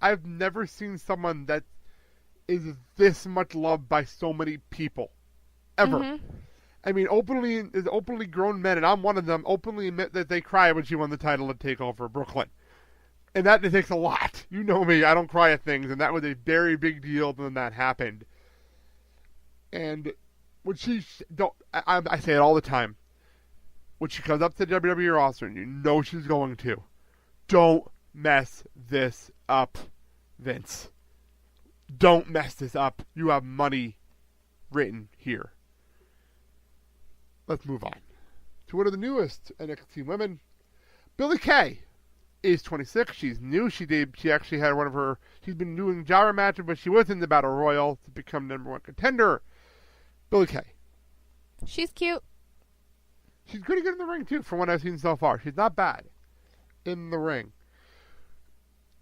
I've never seen someone that is this much loved by so many people. Ever. Mm-hmm. I mean, openly grown men, and I'm one of them, openly admit that they cried when she won the title at TakeOver Brooklyn. And that takes a lot. You know me, I don't cry at things, and that was a very big deal when that happened. And when I say it all the time, when she comes up to the WWE roster, and you know she's going to, don't mess this up, Vince. Don't mess this up. You have money written here. Let's move on to one of the newest NXT women. Billie Kay is 26. She's new. She actually had she's been doing jobber matches, but she was in the Battle Royal to become #1 contender. Billie Kay. She's cute. She's pretty good in the ring, too, from what I've seen so far. She's not bad in the ring.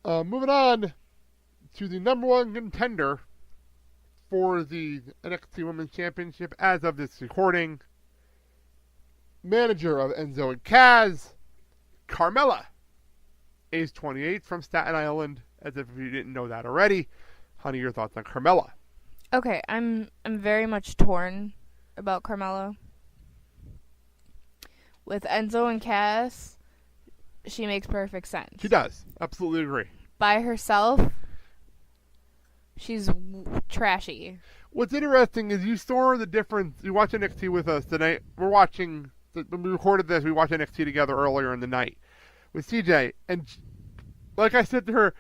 Moving on to the #1 contender for the NXT Women's Championship as of this recording. Manager of Enzo and Kaz, Carmella, age 28, from Staten Island, as if you didn't know that already. Honey, your thoughts on Carmella? Okay, I'm very much torn about Carmella. With Enzo and Cass, she makes perfect sense. She does. Absolutely agree. By herself, she's trashy. What's interesting is you saw the difference. You watch NXT with us tonight. When we recorded this, we watched NXT together earlier in the night with CJ. And like I said to her,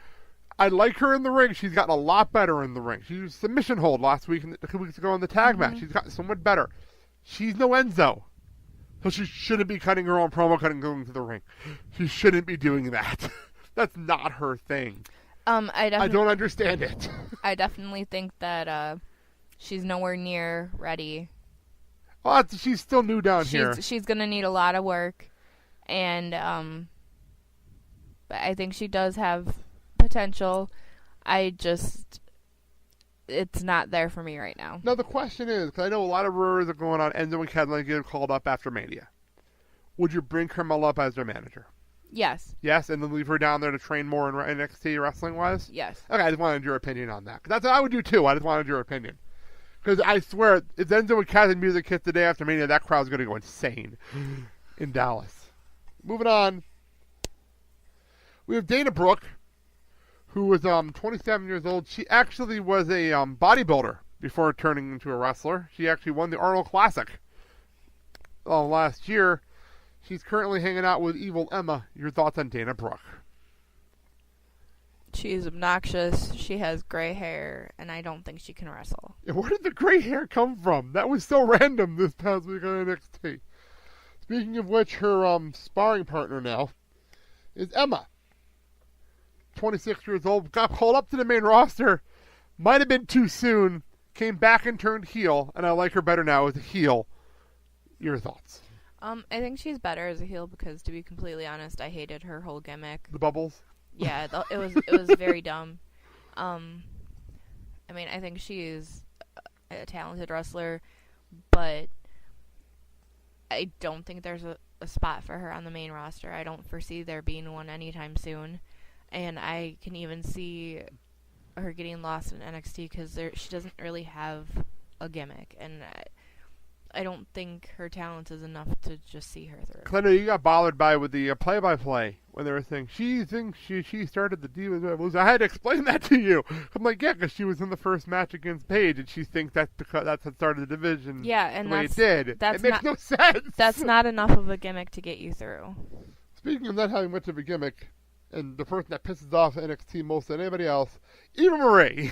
I like her in the ring. She's gotten a lot better in the ring. She was submission hold last week and 2 weeks ago in the tag match. She's gotten so much better. She's no Enzo. So she shouldn't be cutting her own promo, going to the ring. She shouldn't be doing that. That's not her thing. I don't understand it. I definitely think that she's nowhere near ready. Well, she's still new down here. She's going to need a lot of work. And but I think she does have potential. It's not there for me right now. Now, the question is, because I know a lot of rumors are going on, Enzo and Kaz get called up after Mania. Would you bring Carmella up as their manager? Yes. Yes, and then leave her down there to train more in NXT wrestling-wise? Yes. Okay, I just wanted your opinion on that. That's what I would do, too. I just wanted your opinion. Because I swear, if Enzo and Kaz and music hit the day after Mania, that crowd's going to go insane in Dallas. Moving on. We have Dana Brooke, who was 27 years old. She actually was a bodybuilder before turning into a wrestler. She actually won the Arnold Classic last year. She's currently hanging out with Evil Emma. Your thoughts on Dana Brooke? She's obnoxious. She has gray hair, and I don't think she can wrestle. Where did the gray hair come from? That was so random this past week on NXT. Speaking of which, her sparring partner now is Emma. 26 years old, got called up to the main roster. Might have been too soon. Came back and turned heel, and I like her better now as a heel. Your thoughts? I think she's better as a heel because, to be completely honest, I hated her whole gimmick. The bubbles? Yeah, it was very dumb. I mean, I think she's a talented wrestler, but I don't think there's a spot for her on the main roster. I don't foresee there being one anytime soon. And I can even see her getting lost in NXT because she doesn't really have a gimmick. And I don't think her talent is enough to just see her through. I know you got bothered with the play-by-play when they were saying she thinks she started the Divas Revolution. I had to explain that to you. I'm like, yeah, because she was in the first match against Paige, and she thinks that's because that's what started the division. Yeah, and the way it did. It makes no sense. That's not enough of a gimmick to get you through. Speaking of not having much of a gimmick, and the person that pisses off NXT most than anybody else, Eva Marie,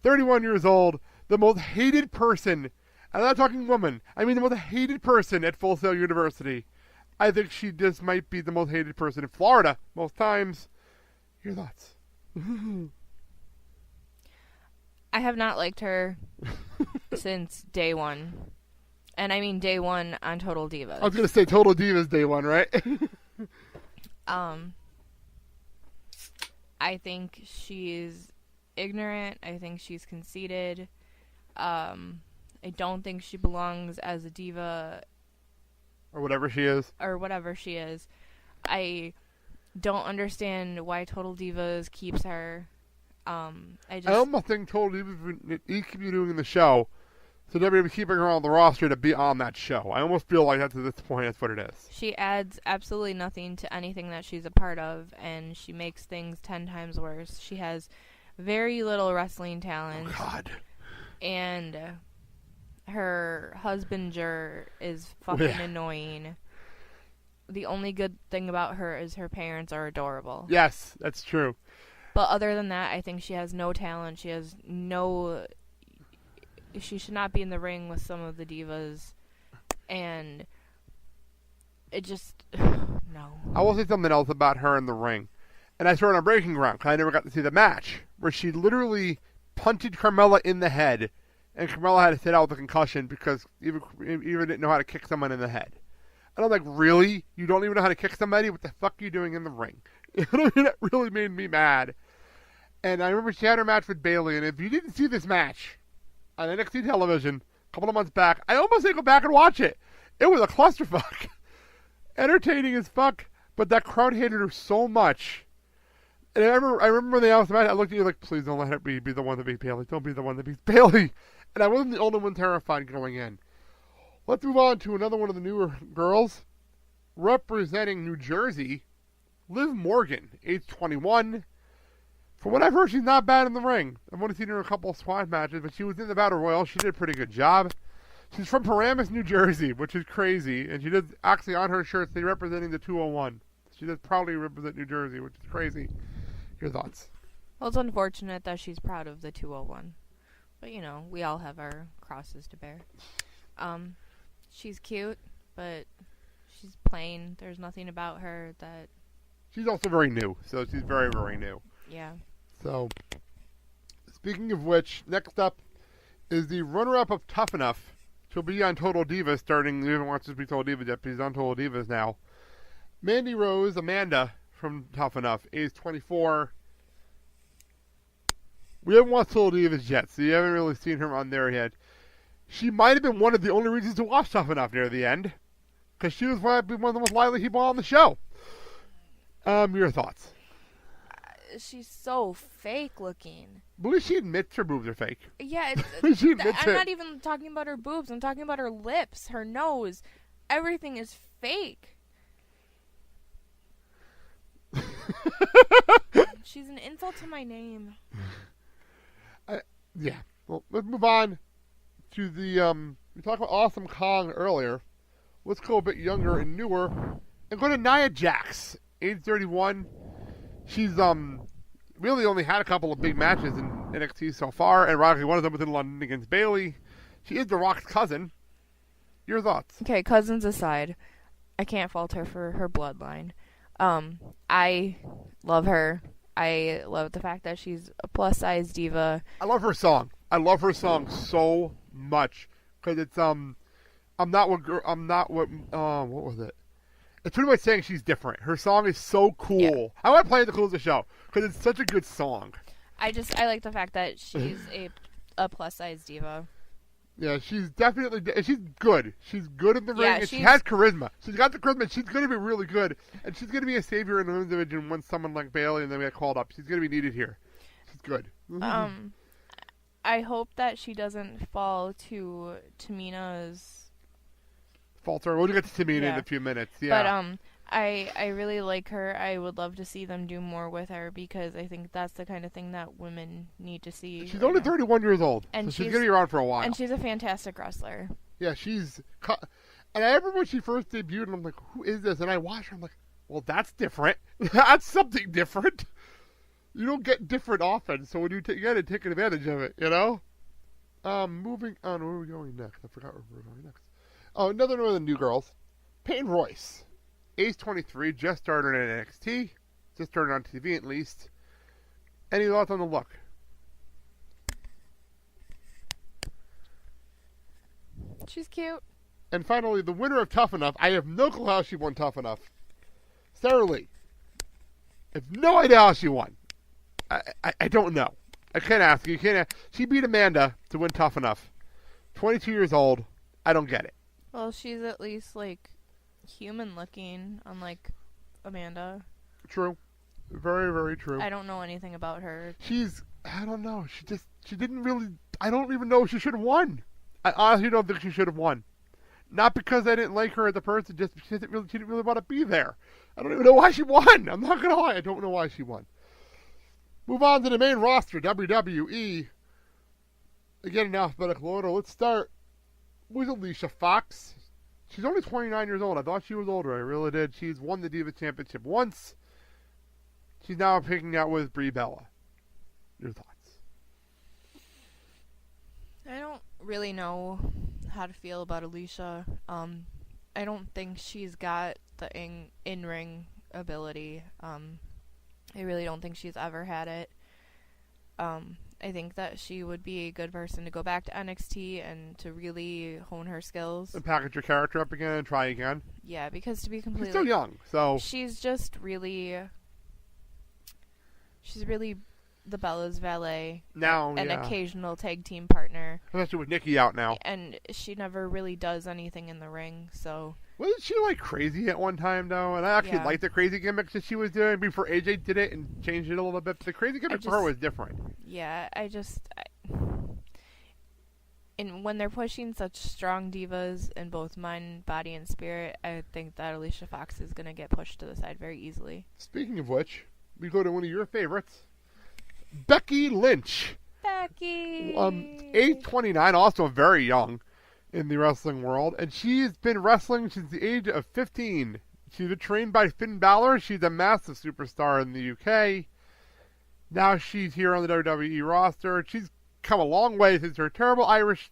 31 years old, the most hated person. I'm not talking woman. I mean the most hated person at Full Sail University. I think she just might be the most hated person in Florida most times. Your thoughts? I have not liked her since day one. And I mean day one on Total Divas. I was going to say Total Divas day one, right? I think she's ignorant. I think she's conceited. I don't think she belongs as a diva. Or whatever she is. I don't understand why Total Divas keeps her. I I almost think Total Divas he keep you doing the show, so they're be keeping her on the roster to be on that show. I almost feel like that's at this point that's what it is. She adds absolutely nothing to anything that she's a part of, and she makes things 10 times worse. She has very little wrestling talent. Oh God. And her husbander is fucking annoying. The only good thing about her is her parents are adorable. Yes, that's true. But other than that, I think she has no talent. She should not be in the ring with some of the divas. And it just, no. I will say something else about her in the ring. And I saw it on Breaking Ground, because I never got to see the match, where she literally punted Carmella in the head, and Carmella had to sit out with a concussion because even didn't know how to kick someone in the head. And I'm like, really? You don't even know how to kick somebody? What the fuck are you doing in the ring? You know what I mean? That really made me mad. And I remember she had her match with Bayley, and if you didn't see this match on NXT television a couple of months back, I almost didn't go back and watch it. It was a clusterfuck. Entertaining as fuck, but that crowd hated her so much. And I remember when they announced the match, I looked at you like, please don't let her be the one that beats Bayley. Don't be the one that beats Bayley. And I wasn't the only one terrified going in. Let's move on to another one of the newer girls. Representing New Jersey, Liv Morgan, age 21. From what I've heard, she's not bad in the ring. I've only seen her in a couple of squad matches, but she was in the Battle Royal. She did a pretty good job. She's from Paramus, New Jersey, which is crazy. And she does, actually on her shirt, say representing the 201. She does proudly represent New Jersey, which is crazy. Your thoughts? Well, it's unfortunate that she's proud of the 201. But, you know, we all have our crosses to bear. She's cute, but she's plain. There's nothing about her that... She's also very new, so she's very, very new. Yeah. So, speaking of which, next up is the runner-up of Tough Enough. She'll be on Total Divas starting... We haven't watched this be Total Divas yet, but she's on Total Divas now. Mandy Rose, Amanda, from Tough Enough, age 24. We haven't watched Total Divas yet, so you haven't really seen her on there yet. She might have been one of the only reasons to watch Tough Enough near the end, because she was one of the most lively people on the show. Your thoughts? She's so fake looking. But at least she admits her boobs are fake. Yeah, She admits I'm it. not even talking about her boobs. I'm talking about her lips, her nose. Everything is fake. She's an insult to my name. Yeah. Well, let's move on to the, we talked about Awesome Kong earlier. Let's go a bit younger and newer and go to Nia Jax, age 31. She's, really only had a couple of big matches in NXT so far, and ironically one of them was in London against Bayley. She is The Rock's cousin. Your thoughts? Okay, cousins aside, I can't fault her for her bloodline. I love her. I love the fact that she's a plus-size diva. I love her song. I love her song so much because it's what was it? It's pretty much saying she's different. Her song is so cool. Yeah. I want to play it to close the show because it's such a good song. I like the fact that she's a plus-size diva. Yeah, she's definitely she's good. She's good in the ring, and she has charisma. She's got the charisma. She's going to be really good, and she's going to be a savior in the women's division once someone like Bayley and then get called up. She's going to be needed here. She's good. I hope that she doesn't fall to Tamina's falter. We'll get to Tamina in a few minutes. Yeah. But I really like her. I would love to see them do more with her because I think that's the kind of thing that women need to see. She's only 31 years old, and so she's going to be around for a while. And she's a fantastic wrestler. Yeah, she's... And I remember when she first debuted, and I'm like, who is this? And I watched her, I'm like, well, that's different. That's something different. You don't get different often, so when you got to take advantage of it, you know? Moving on, where are we going next? I forgot where we're going next. Oh, another one of the new girls. Peyton Royce. Age 23, just started in NXT. Just started on TV, at least. Any thoughts on the look? She's cute. And finally, the winner of Tough Enough. I have no clue how she won Tough Enough. Sarah Lee. I have no idea how she won. I don't know. I can't ask you. She beat Amanda to win Tough Enough. 22 years old. I don't get it. Well, she's at least, human looking, unlike Amanda. True. Very, very true. I don't know anything about her. I don't know. She didn't really. I don't even know if she should have won. I honestly don't think she should have won. Not because I didn't like her as a person, just because she didn't really want to be there. I don't even know why she won. I'm not gonna lie. I don't know why she won. Move on to the main roster, WWE. Again, in alphabetical order. Let's start with Alicia Fox. She's only 29 years old. I thought she was older. I really did. She's won the Divas Championship once. She's now picking out with Brie Bella. Your thoughts? I don't really know how to feel about Alicia. I don't think she's got the in-ring ability. I really don't think she's ever had it. I think that she would be a good person to go back to NXT and to really hone her skills. And package your character up again and try again. Yeah, because to be completely... She's still young, so... She's just really... She's really the Bella's valet. Now, an yeah. occasional tag team partner. Especially with Nikki out now. And she never really does anything in the ring, so... Wasn't she like crazy at one time though? And I actually liked the crazy gimmicks that she was doing before AJ did it and changed it a little bit. But the crazy gimmick for her was different. Yeah, and when they're pushing such strong divas in both mind, body, and spirit, I think that Alicia Fox is going to get pushed to the side very easily. Speaking of which, we go to one of your favorites, Becky Lynch. Becky! Age 29, also very young in the wrestling world, and she's been wrestling since the age of 15. She's trained by Finn Balor. She's a massive superstar in the UK. Now she's here on the WWE roster. She's come a long way since her terrible Irish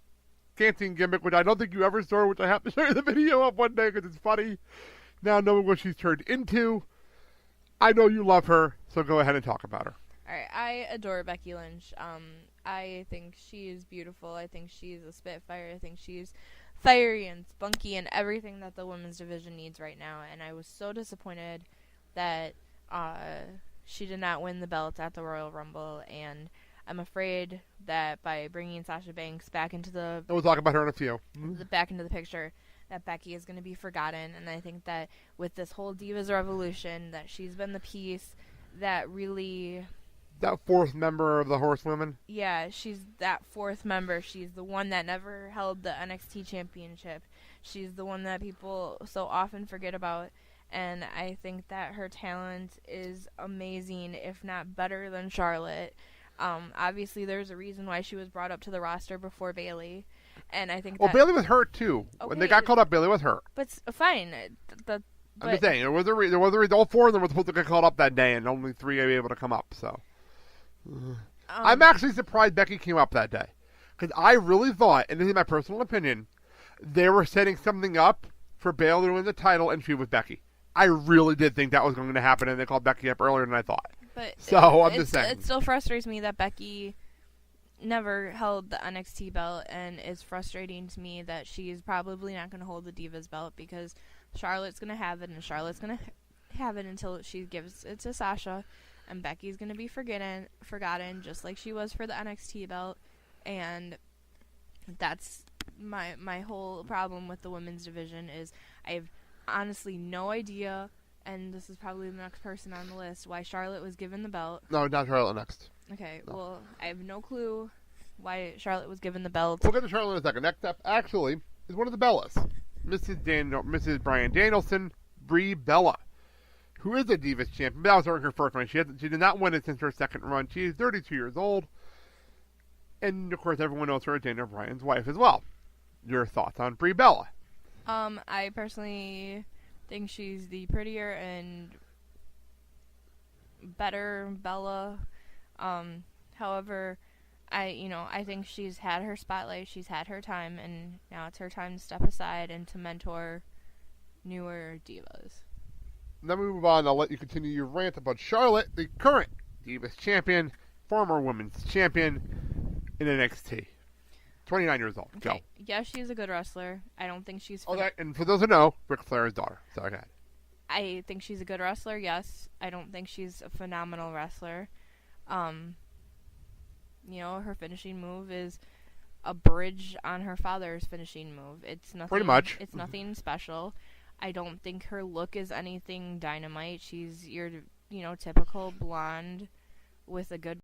dancing gimmick, which I don't think you ever saw, which I have to show you the video of one day because it's funny. Now knowing what she's turned into, I know you love her, so go ahead and talk about her. Alright, I adore Becky Lynch. I think she is beautiful. I think she's a spitfire. I think she's fiery and spunky and everything that the women's division needs right now. And I was so disappointed that she did not win the belt at the Royal Rumble. And I'm afraid that by bringing Sasha Banks back into we'll talk about her in a few. Back into the picture, that Becky is going to be forgotten. And I think that with this whole Divas Revolution, that she's been the piece that really... That fourth member of the Horsewomen? Yeah, she's that fourth member. She's the one that never held the NXT Championship. She's the one that people so often forget about. And I think that her talent is amazing, if not better than Charlotte. Obviously, there's a reason why she was brought up to the roster before Bayley. And I think Bayley was hurt, too. Okay. When they got called up, Bayley was hurt. But fine. I'm just saying, there was a reason. All four of them were supposed to get called up that day, and only three were able to come up, so... I'm actually surprised Becky came up that day. Because I really thought, and this is my personal opinion, they were setting something up for Bayley to win the title and feud with Becky. I really did think that was going to happen, and they called Becky up earlier than I thought. But I'm just saying. It still frustrates me that Becky never held the NXT belt, and it's frustrating to me that she's probably not going to hold the Divas belt because Charlotte's going to have it, and Charlotte's going to have it until she gives it to Sasha. And Becky's going to be forgotten, just like she was for the NXT belt. And that's my whole problem with the women's division is I have honestly no idea, and this is probably the next person on the list, why Charlotte was given the belt. No, not Charlotte next. Okay, no. Well, I have no clue why Charlotte was given the belt. We'll get to Charlotte in a second. Next up, actually, is one of the Bellas. Mrs. Bryan Danielson, Brie Bella, who is a Divas champion. That was her first run. She did not win it since her second run. She is 32 years old. And, of course, everyone knows her as Daniel Bryan's wife as well. Your thoughts on Brie Bella? I personally think she's the prettier and better Bella. However, I think she's had her spotlight. She's had her time. And now it's her time to step aside and to mentor newer divas. Then we move on. I'll let you continue your rant about Charlotte, the current Divas champion, former women's champion in NXT. 29 years old. Okay. Go. Yeah, she's a good wrestler. I don't think she's... And for those who know, Ric Flair's daughter. So, go ahead. I think she's a good wrestler, yes. I don't think she's a phenomenal wrestler. Her finishing move is a bridge on her father's finishing move. It's nothing... Pretty much. It's nothing special. I don't think her look is anything dynamite. She's your typical blonde with a good